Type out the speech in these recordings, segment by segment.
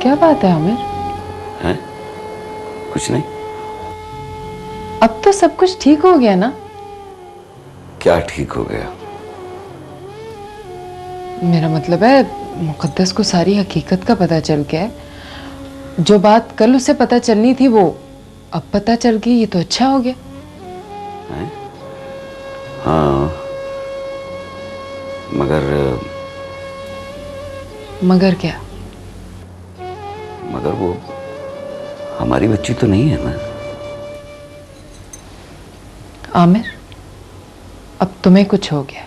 क्या बात है आमिर? हैं? कुछ नहीं। अब तो सब कुछ ठीक हो गया ना? क्या ठीक हो गया? मेरा मतलब है मुकद्दस को सारी हकीकत का पता चल गया है। जो बात कल उसे पता चलनी थी वो अब पता चल गई, ये तो अच्छा हो गया। हैं? हाँ, मगर क्या? मगर वो हमारी बच्ची तो नहीं है ना। आमिर, अब तुम्हें कुछ हो गया।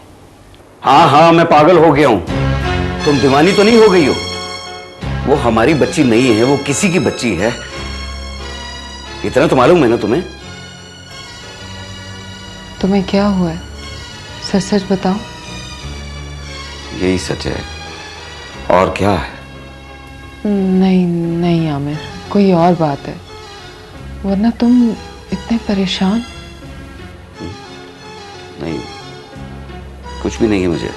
हाँ हाँ, मैं पागल हो गया हूं। तुम दीवानी तो नहीं हो गई हो? वो हमारी बच्ची नहीं है, वो किसी की बच्ची है। इतना तो मालूम है ना तुम्हें? तुम्हें क्या हुआ है? सच सच बताओ। यही सच है, और क्या है? नहीं नहीं आमिर, कोई और बात है, वरना तुम इतने परेशान। नहीं, कुछ भी नहीं है मुझे।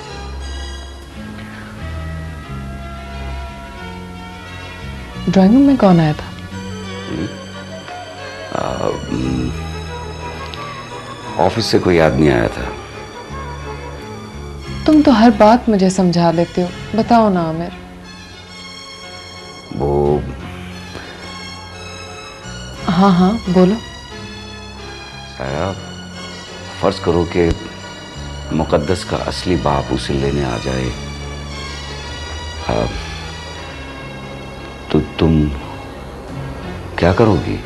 ड्राइंग रूम में कौन आया था? ऑफिस से कोई आदमी आया था। तुम तो हर बात मुझे समझा लेते हो, बताओ ना आमिर। वो हाँ हाँ बोलो। साया, फर्ज करो कि मुकद्दस का असली बाप उसे लेने आ जाए, हाँ, तो तुम क्या करोगी?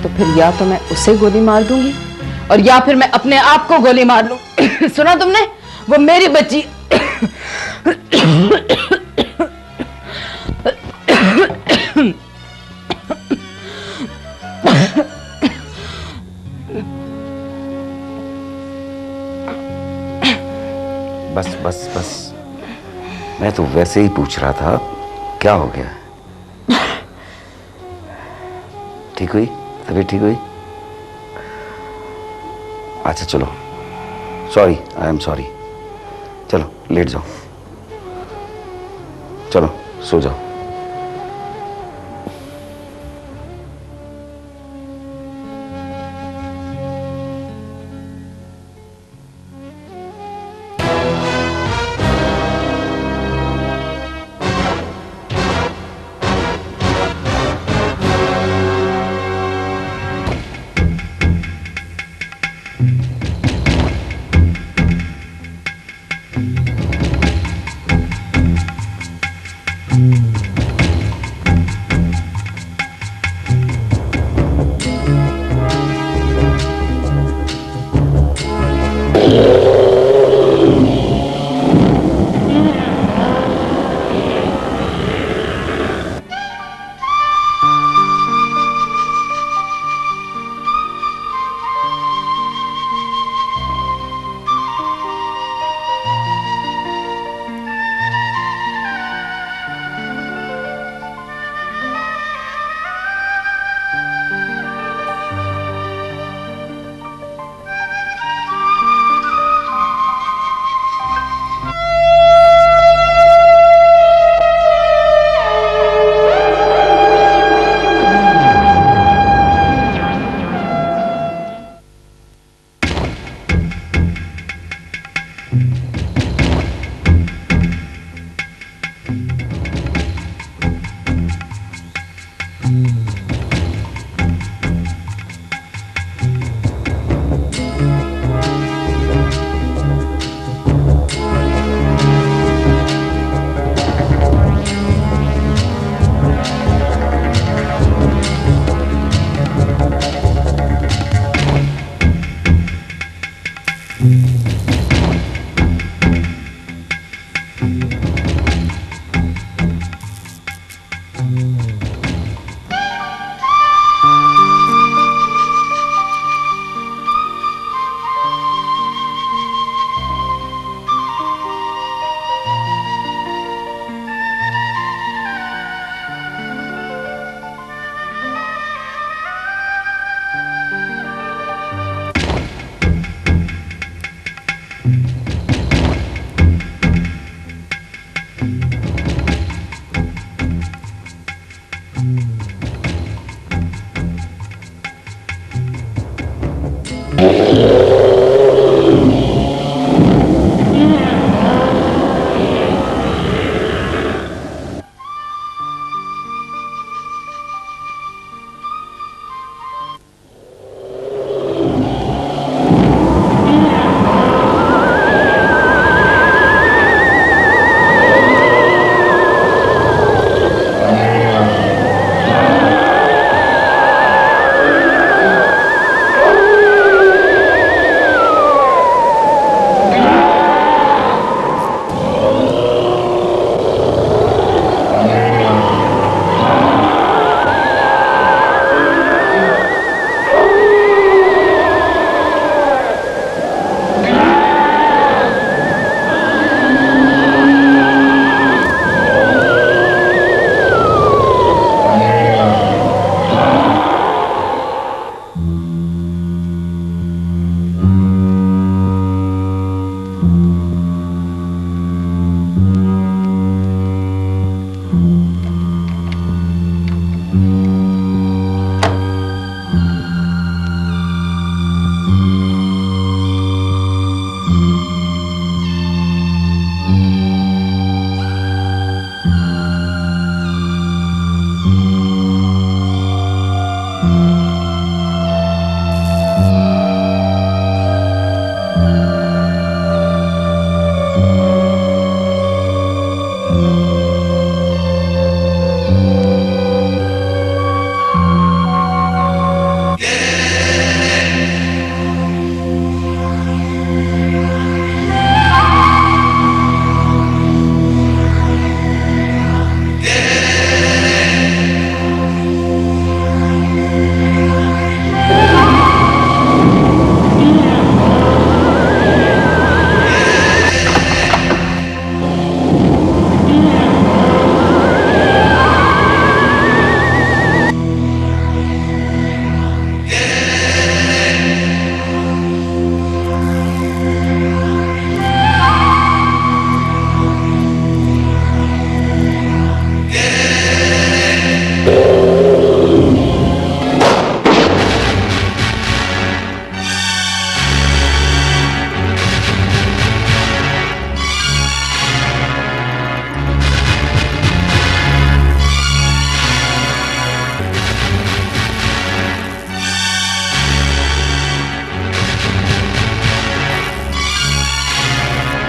तो फिर या तो मैं उसे गोली मार दूंगी और या फिर मैं अपने आप को गोली मार लूं। सुना तुमने? वो मेरी बच्ची। बस बस बस, मैं तो वैसे ही पूछ रहा था, क्या हो गया? ठीक हुई? तबीयत ठीक हुई? अच्छा चलो, सॉरी, आई एम सॉरी। चलो लेट जाओ, चलो सो जाओ।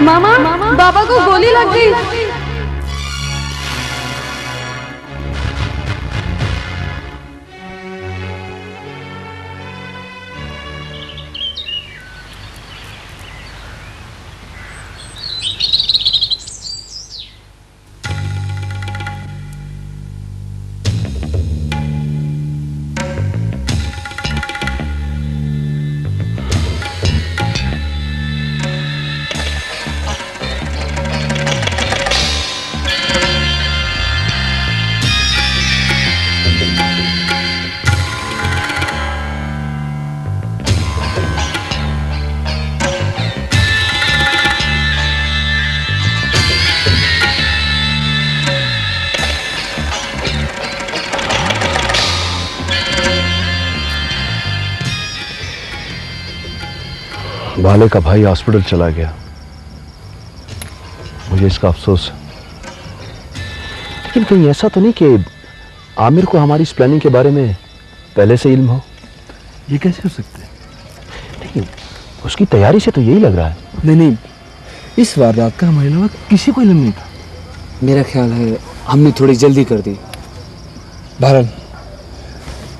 मामा, बाबा को गोली लग गई। बाले का भाई हॉस्पिटल चला गया, मुझे इसका अफसोस है। लेकिन कहीं ऐसा तो नहीं कि आमिर को हमारी इस प्लानिंग के बारे में पहले से इल्म हो? ये कैसे हो सकता है? लेकिन उसकी तैयारी से तो यही लग रहा है। नहीं, इस वारदात का हमारे अलावा किसी को इल्म नहीं था। मेरा ख्याल है हमने थोड़ी जल्दी कर दी। बहरहाल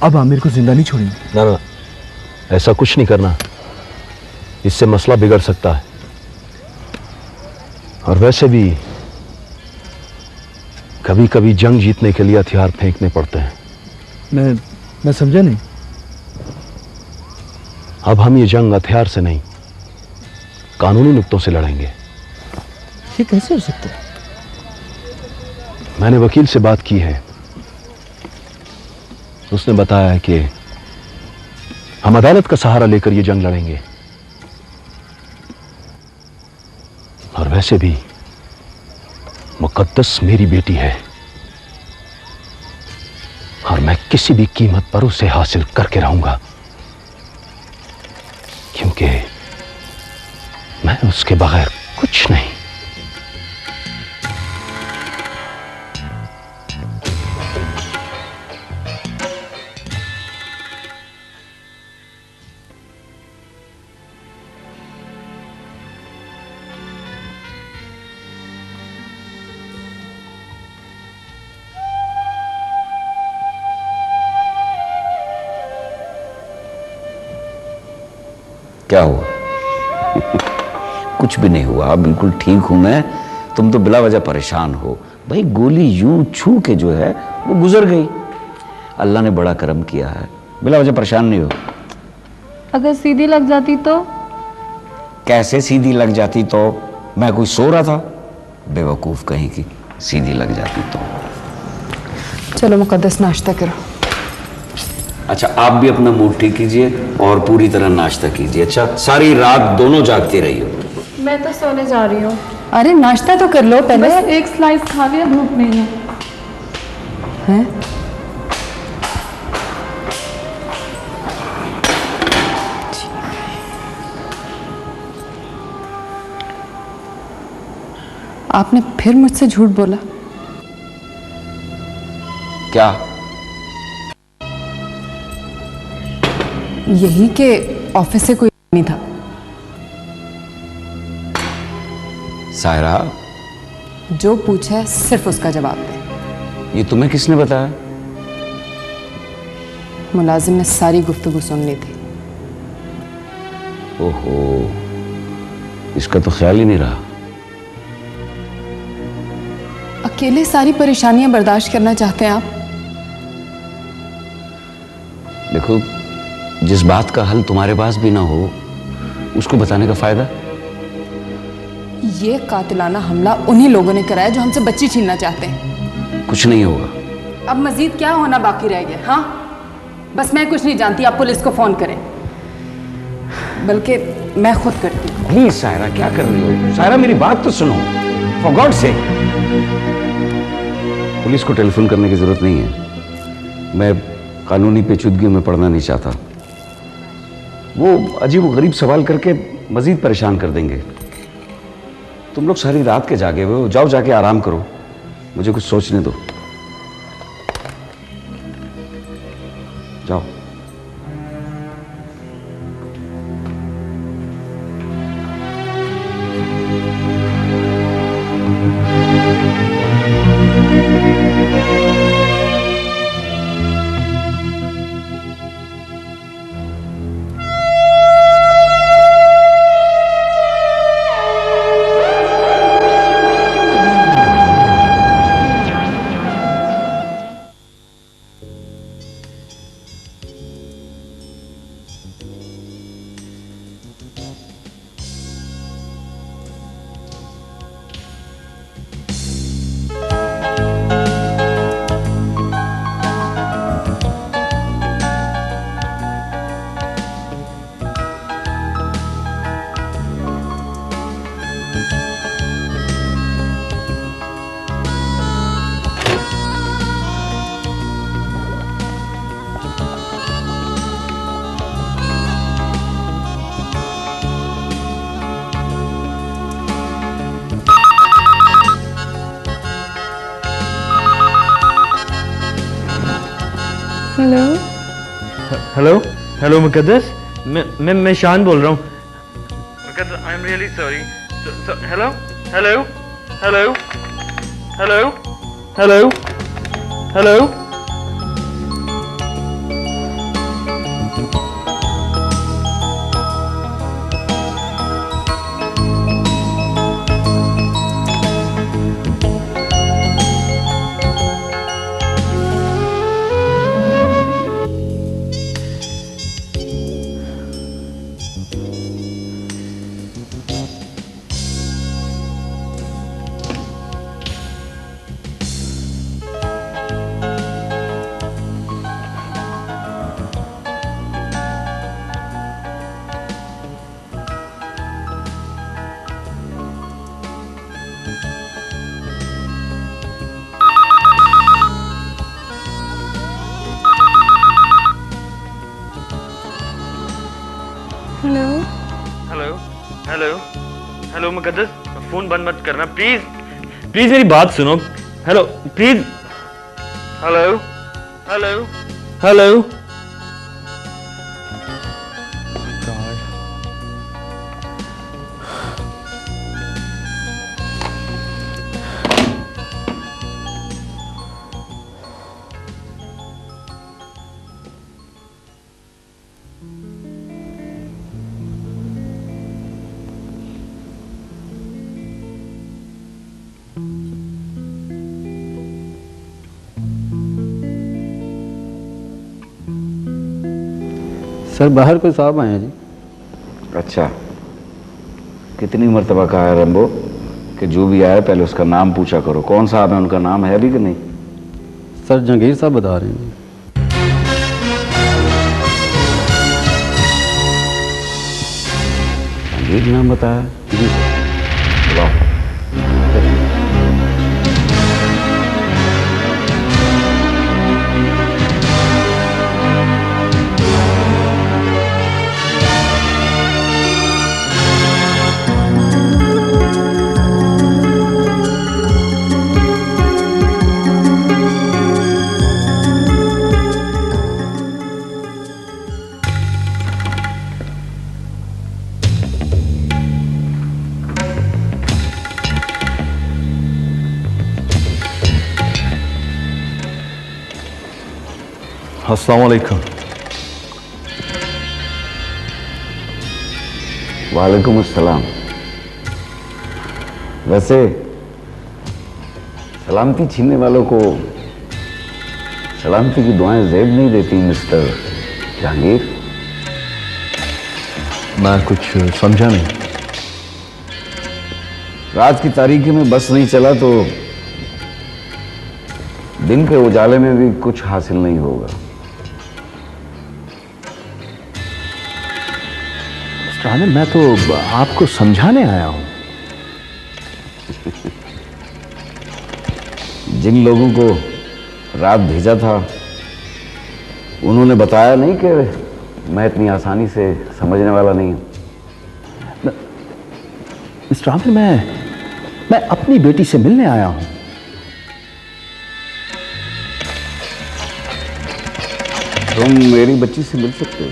अब आमिर को जिंदा नहीं छोड़ेंगे। ना, ऐसा कुछ नहीं करना, इससे मसला बिगड़ सकता है। और वैसे भी कभी कभी जंग जीतने के लिए हथियार फेंकने पड़ते हैं। मैं समझा नहीं। अब हम ये जंग हथियार से नहीं, कानूनी नुक्तों से लड़ेंगे। ये कैसे हो सकता है? मैंने वकील से बात की है, उसने बताया है कि हम अदालत का सहारा लेकर ये जंग लड़ेंगे। और वैसे भी मुकद्दस मेरी बेटी है और मैं किसी भी कीमत पर उसे हासिल करके रहूंगा। क्योंकि मैं उसके बगैर कुछ नहीं। क्या हुआ? कुछ भी नहीं हुआ, बिल्कुल ठीक हूं मैं। तुम तो बिला वजह परेशान हो। भाई गोली यूं छू के जो है वो गुजर गई। अल्लाह ने बड़ा करम किया है, बिला वजह परेशान नहीं हो। अगर सीधी लग जाती तो? कैसे सीधी लग जाती तो? मैं कोई सो रहा था? बेवकूफ कहीं की, सीधी लग जाती तो। चलो मुकद्दस नाश्ता करो। अच्छा, आप भी अपना मूड ठीक कीजिए और पूरी तरह नाश्ता कीजिए। अच्छा, सारी रात दोनों जागते रहिए। मैं तो सोने जा रही हूँ। अरे नाश्ता तो कर लो पहले। बस एक स्लाइस खा लिया, भूख नहीं है। हैं? आपने फिर मुझसे झूठ बोला। क्या? यही कि ऑफिस से कोई नहीं था। सायरा, जो पूछा है सिर्फ उसका जवाब दे। ये तुम्हें किसने बताया? मुलाजिम ने सारी गुफ्तगू सुन ली थी। ओहो, इसका तो ख्याल ही नहीं रहा। अकेले सारी परेशानियां बर्दाश्त करना चाहते हैं आप? देखो, जिस बात का हल तुम्हारे पास भी ना हो उसको बताने का फायदा? ये कातिलाना हमला उन्हीं लोगों ने कराया जो हमसे बच्ची छीनना चाहते हैं। कुछ नहीं होगा। अब मजीद क्या होना बाकी रह गया? हाँ, बस मैं कुछ नहीं जानती, आप पुलिस को फोन करें। बल्कि मैं खुद करती हूँ। प्लीज सायरा, क्या कर रही हो? सायरा, मेरी बात तो सुनो, फॉर गॉड सेक। पुलिस को टेलीफोन करने की जरूरत नहीं है। मैं कानूनी पेचीदगी में पड़ना नहीं चाहता। वो अजीब गरीब सवाल करके मजीद परेशान कर देंगे। तुम लोग सारी रात के जागे हुए हो, जाओ जाके आराम करो, मुझे कुछ सोचने दो। जाओ। हेलो हेलो हेलो मुकद्दस, मैं शान बोल रहा हूँ। Muqaddas, I am really sorry. Hello hello hello hello hello hello. Hello hello hello Muqaddas, phone बंद मत करना प्लीज, प्लीज मेरी बात सुनो। Hello please, hello hello hello. Sir बाहर कोई साहब आए हैं जी। अच्छा, कितनी मर्तबा कहा है रंबो कि जो भी आए पहले उसका नाम पूछा करो। कौन साहब है, उनका नाम है भी कि नहीं? सर जहांगीर साहब बता रहे हैं। जहांगीर नाम बताया जी, बुलाओ। अस्सलाम वालेकुम। वालेकुम अस्सलाम। वैसे सलामती छीनने वालों को सलामती की दुआएं ज़ेब नहीं देती मिस्टर जहांगीर। मैं कुछ समझा नहीं। रात की तारीकी में बस नहीं चला तो दिन के उजाले में भी कुछ हासिल नहीं होगा। आमिर, मैं तो आपको समझाने आया हूं। जिन लोगों को रात भेजा था उन्होंने बताया नहीं कि मैं इतनी आसानी से समझने वाला नहीं हूं। मिस्टर आमिर, मैं अपनी बेटी से मिलने आया हूं। तुम मेरी बच्ची से मिल सकते हो,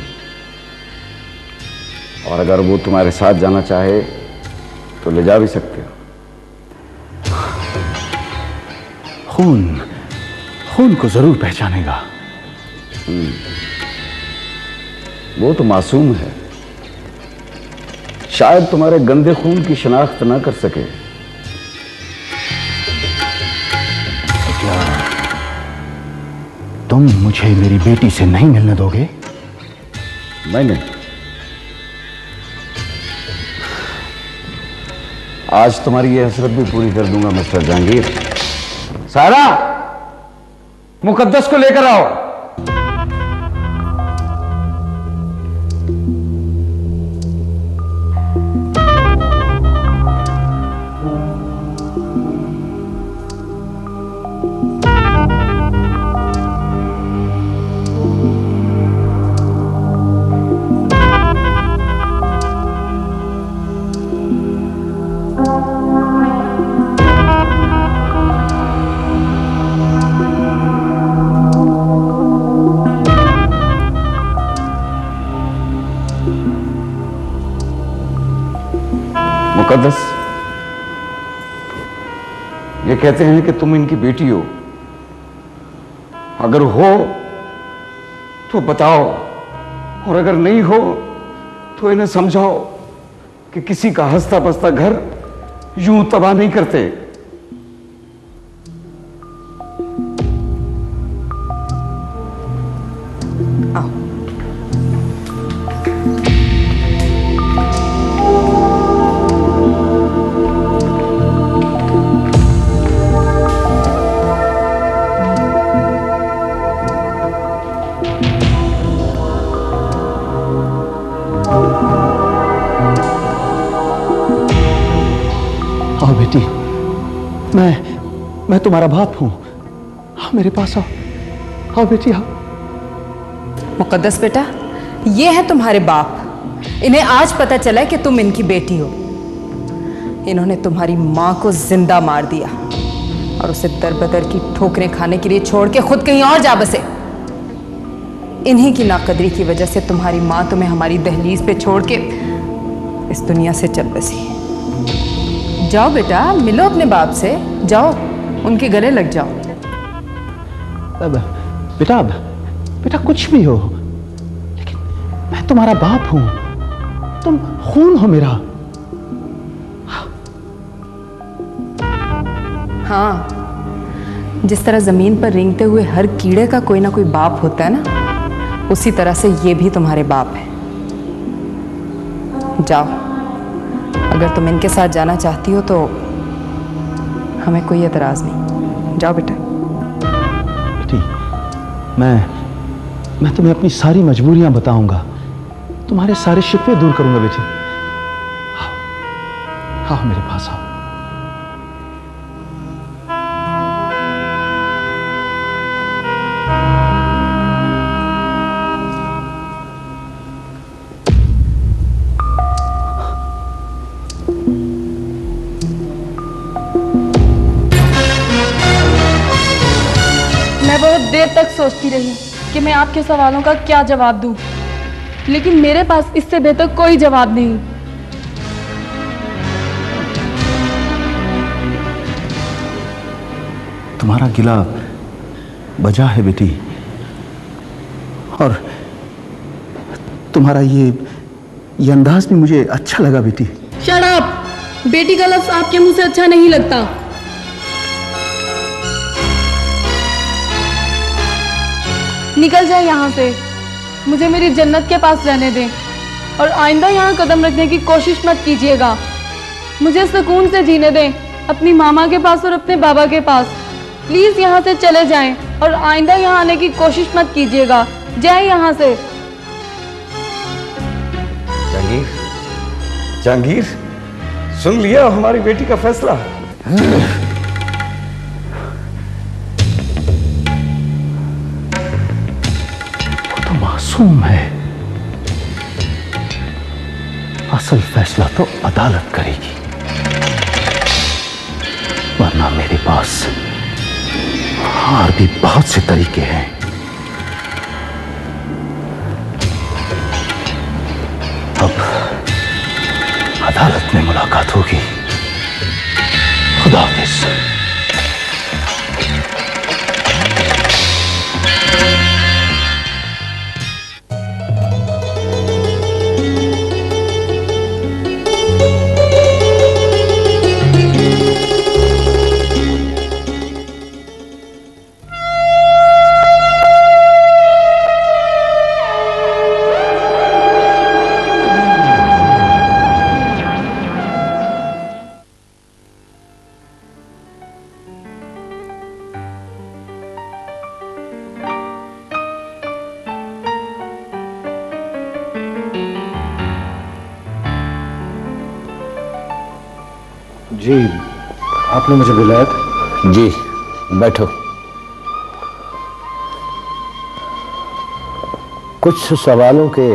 और अगर वो तुम्हारे साथ जाना चाहे तो ले जा भी सकते हो। खून को जरूर पहचानेगा। वो तो मासूम है, शायद तुम्हारे गंदे खून की शिनाख्त ना कर सके। क्या तुम मुझे मेरी बेटी से नहीं मिलने दोगे? नहीं, आज तुम्हारी ये हसरत भी पूरी कर दूंगा मिस्टर जहांगीर। सारा, मुकद्दस को लेकर आओ। मुकद्दस, ये कहते हैं कि तुम इनकी बेटी हो। अगर हो तो बताओ, और अगर नहीं हो तो इन्हें समझाओ कि किसी का हंसता बसता घर यूं तबाह नहीं करते। आओ बेटी, मैं तुम्हारा बाप हूं। आओ मेरे पास आओ। आओ बेटी आओ। मुकद्दस बेटा, ये है तुम्हारे बाप। इन्हें आज पता चला कि तुम इनकी बेटी हो। इन्होंने तुम्हारी माँ को जिंदा मार दिया और उसे दरबदर की ठोकरें खाने के लिए छोड़ के खुद कहीं और जा बसे। इन्हीं की नाकदरी की वजह से तुम्हारी माँ तुम्हें हमारी दहलीज पे छोड़ के इस दुनिया से चल बसी। जाओ बेटा, मिलो अपने बाप से, जाओ उनके गले लग जाओ। बेटा कुछ भी हो, लेकिन मैं तुम्हारा बाप हूं, तुम खून हो मेरा। हाँ, जिस तरह जमीन पर रेंगते हुए हर कीड़े का कोई ना कोई बाप होता है ना, उसी तरह से ये भी तुम्हारे बाप है। जाओ, अगर तुम इनके साथ जाना चाहती हो तो हमें कोई एतराज नहीं। जाओ बेटा। बेटी, मैं तुम्हें अपनी सारी मजबूरियां बताऊंगा, तुम्हारे सारे शिकवे दूर करूंगा बेटी। आओ मेरे पास आओ। मैं बहुत देर तक सोचती रही कि मैं आपके सवालों का क्या जवाब दूं, लेकिन मेरे पास इससे बेहतर कोई जवाब नहीं। तुम्हारा गिला बजा है बेटी, और तुम्हारा ये अंदाज भी मुझे अच्छा लगा बेटी। Shut up! बेटी का लफ्ज आपके मुंह से अच्छा नहीं लगता। निकल जाए यहाँ से, मुझे मेरी जन्नत के पास रहने दें और आइंदा यहाँ कदम रखने की कोशिश मत कीजिएगा। मुझे सुकून से जीने दें, अपनी मामा के पास और अपने बाबा के पास। प्लीज यहाँ से चले जाएं और आइंदा यहाँ आने की कोशिश मत कीजिएगा। जाए यहाँ से। जहांगीर, जहांगीर, सुन लिया हमारी बेटी का फैसला? वो तो मासूम है, असल फैसला तो अदालत करेगी, वरना मेरे पास और भी बहुत से तरीके हैं। अब अदालत में मुलाकात होगी। खुदा हाफिज। जी, आपने मुझे बुलाया था? जी, बैठो। कुछ सवालों के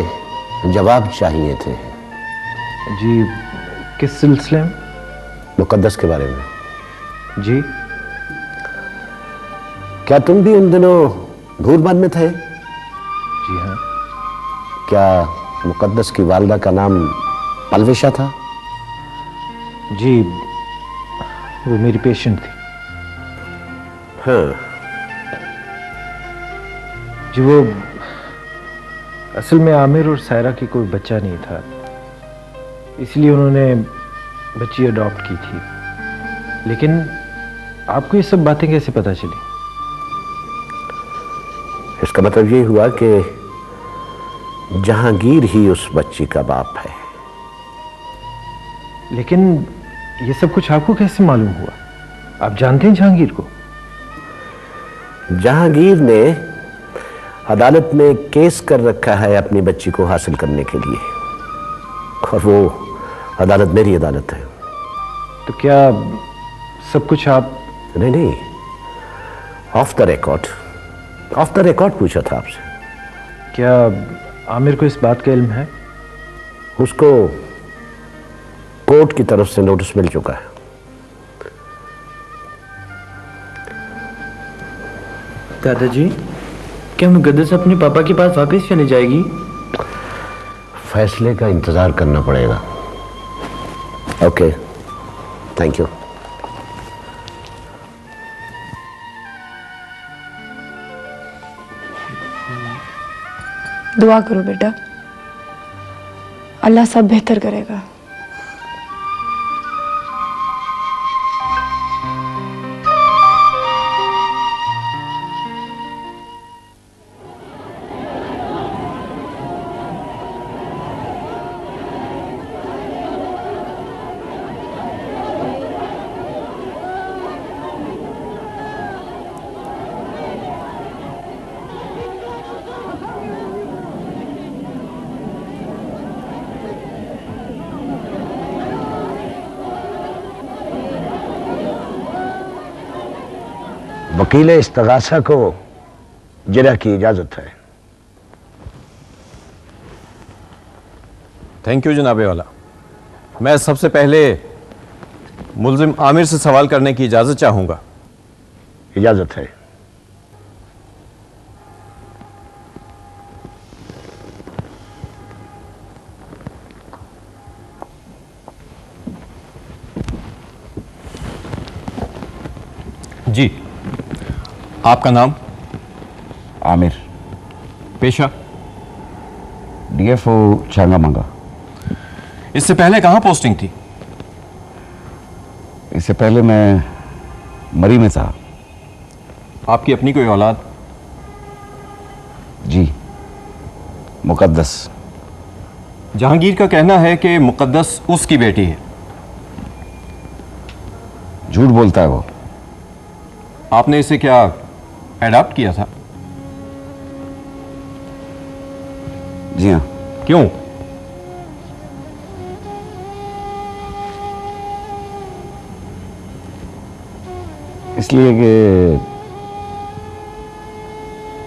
जवाब चाहिए थे। जी, किस सिलसिले में? मुकद्दस के बारे में। जी। क्या तुम भी उन दिनों भूरबान में थे? जी हाँ। क्या मुकद्दस की वालिदा का नाम अलविशा था? जी, वो मेरी पेशेंट थी। हाँ। जी, वो असल में आमिर और सायरा की कोई बच्चा नहीं था, इसलिए उन्होंने बच्ची अडॉप्ट की थी। लेकिन आपको ये सब बातें कैसे पता चली? इसका मतलब ये हुआ कि जहांगीर ही उस बच्ची का बाप है। लेकिन ये सब कुछ आपको कैसे मालूम हुआ? आप जानते हैं जहांगीर को? जहांगीर ने अदालत में केस कर रखा है अपनी बच्ची को हासिल करने के लिए, और वो अदालत मेरी अदालत है। तो क्या सब कुछ आप? नहीं, of the record, of the record पूछा था आपसे। क्या आमिर को इस बात का इल्म है? उसको कोर्ट की तरफ से नोटिस मिल चुका है। दादाजी, क्या मुकद्दस अपने पापा के पास वापस चले जाएगी? फैसले का इंतजार करना पड़ेगा। Okay, thank you. दुआ करो बेटा, अल्लाह सब बेहतर करेगा। वकील इस्तगासा को जिरह की इजाजत है। थैंक यू जनाबे वाला। मैं सबसे पहले मुल्जिम आमिर से सवाल करने की इजाजत चाहूंगा। इजाजत है। जी, आपका नाम? आमिर, पेशा? डीएफओ छांगामांगा। इससे पहले कहां पोस्टिंग थी? इससे पहले मैं मरी में था। आपकी अपनी कोई औलाद? जी, मुकद्दस। जहांगीर का कहना है कि मुकद्दस उसकी बेटी है। झूठ बोलता है वो। आपने इसे क्या एडॉप्ट किया था? जी हाँ। क्यों? इसलिए कि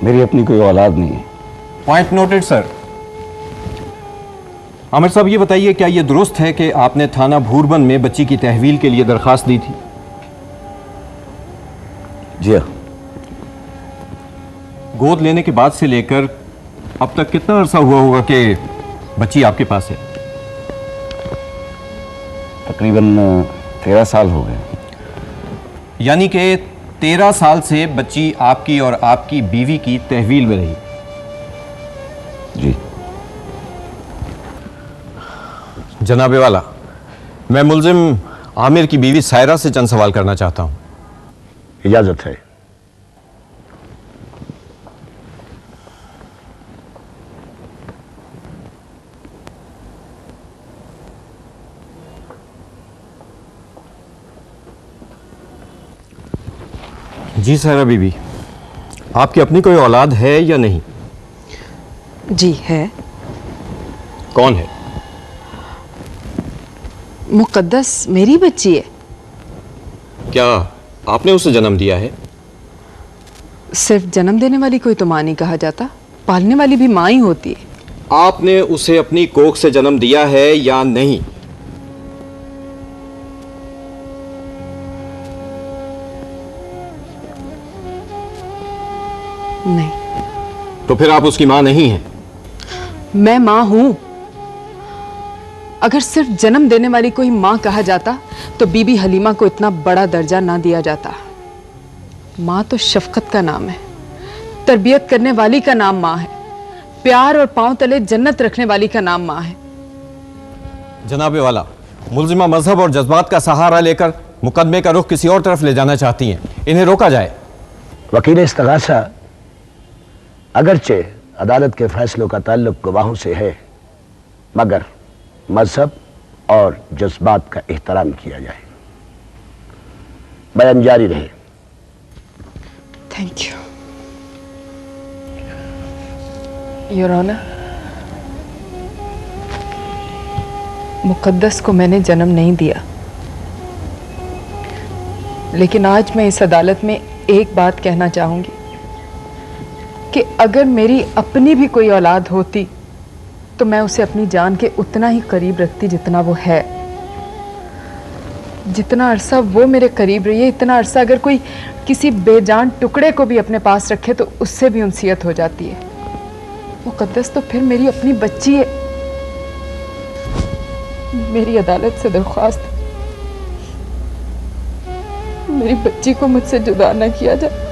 मेरी अपनी कोई औलाद नहीं है। Point noted sir. आमिर साहब, ये बताइए, क्या यह दुरुस्त है कि आपने थाना भूरबन में बच्ची की तहवील के लिए दरखास्त दी थी? जी हाँ। गोद लेने के बाद से लेकर अब तक कितना अरसा हुआ होगा कि बच्ची आपके पास है? तकरीबन 13 साल हो गए। यानी कि 13 साल से बच्ची आपकी और आपकी बीवी की तहवील में रही। जी। जनाबे वाला, मैं मुल्जिम आमिर की बीवी सायरा से चंद सवाल करना चाहता हूं। इजाजत है। जी सायरा बीबी, आपकी अपनी कोई औलाद है या नहीं? जी है। कौन है? मुकद्दस मेरी बच्ची है। क्या आपने उसे जन्म दिया है? सिर्फ जन्म देने वाली कोई तो मां नहीं कहा जाता, पालने वाली भी मां ही होती है। आपने उसे अपनी कोख से जन्म दिया है या नहीं? नहीं। तो फिर आप उसकी मां नहीं हैं? मैं मां हूं। अगर सिर्फ जन्म देने वाली कोई मां कहा जाता तो बीबी हलीमा को इतना बड़ा दर्जा ना दिया जाता। मां तो शफकत का नाम है, तरबियत करने वाली का नाम मां है, प्यार और पांव तले जन्नत रखने वाली का नाम मां है। जनाबे वाला, मुल्जिमा मजहब और जज्बात का सहारा लेकर मुकदमे का रुख किसी और तरफ ले जाना चाहती हैं, इन्हें रोका जाए। वकील इस्तगासा, अगरचे अदालत के फैसलों का ताल्लुक गवाहों से है, मगर मजहब और जज्बात का एहतराम किया जाए। बयान जारी रहे। Thank you your honour. Muqaddas को मैंने जन्म नहीं दिया, लेकिन आज मैं इस अदालत में एक बात कहना चाहूंगी कि अगर मेरी अपनी भी कोई औलाद होती तो मैं उसे अपनी जान के उतना ही करीब रखती जितना वो है। जितना अरसा वो मेरे करीब रही है, इतना अरसा अगर कोई किसी बेजान टुकड़े को भी अपने पास रखे तो उससे भी उनसियत हो जाती है। मुकद्दस तो फिर मेरी अपनी बच्ची है। मेरी अदालत से दरख्वास्त, मेरी बच्ची को मुझसे जुदा न किया जाए।